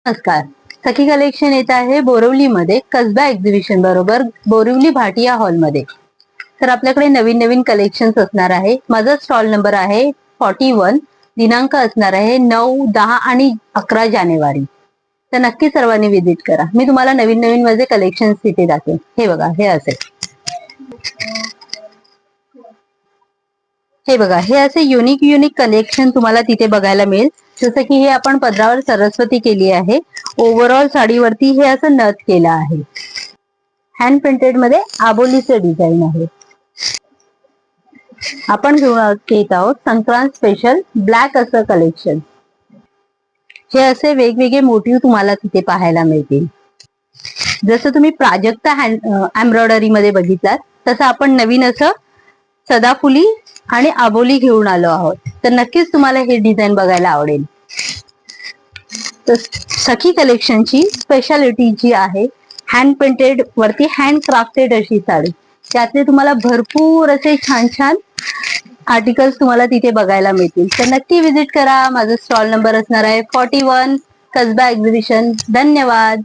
नमस्कार. सखी कलेक्शन येत आहे बोरिवलीमध्ये कसबा एक्झिबिशन बरोबर बोरिवली भाटिया हॉलमध्ये. तर आपल्याकडे नवीन नवीन कलेक्शन असणार आहे. माझा स्टॉल नंबर आहे 41. दिनांक असणार आहे 9, 10 आणि 11 जानेवारी. तर नक्की सर्वांनी व्हिजिट करा. मी तुम्हाला नवीन नवीन माझे कलेक्शन तिथे दाखवेन. हे बघा, हे असेल. हे बघा, हे असे युनिक कलेक्शन तुम्हाला तिथे बघायला मिळेल. जसं की हे आपण पदरावर सरस्वती केली आहे. ओव्हरऑल साडीवरती हे असं नथ केलं आहे. हँड प्रिंटेड मध्ये आबोलीचे डिझाईन आहे. आपण घेत आहोत संक्रांत स्पेशल ब्लॅक असं कलेक्शन. हे असे वेगवेगळे मोटिव्ह तुम्हाला तिथे पाहायला मिळतील. जसं तुम्ही प्राजक्ता एम्ब्रॉयडरी मध्ये बघितलात तसं आपण नवीन असं सदाफुली आणि आबोली घेऊन आलो आहोत. तर नक्कीच तुम्हाला हे डिझाईन बघायला आवडेल. तर सखी कलेक्शनची स्पेशालिटी जी आहे हँड पेंटेड वरती हँड क्राफ्टेड अशी साडी. त्यातले तुम्हाला भरपूर असे छान छान आर्टिकल्स तुम्हाला तिथे बघायला मिळतील. तर नक्की व्हिजिट करा. माझा स्टॉल नंबर असणार आहे 41 कसबा एक्झिबिशन. धन्यवाद.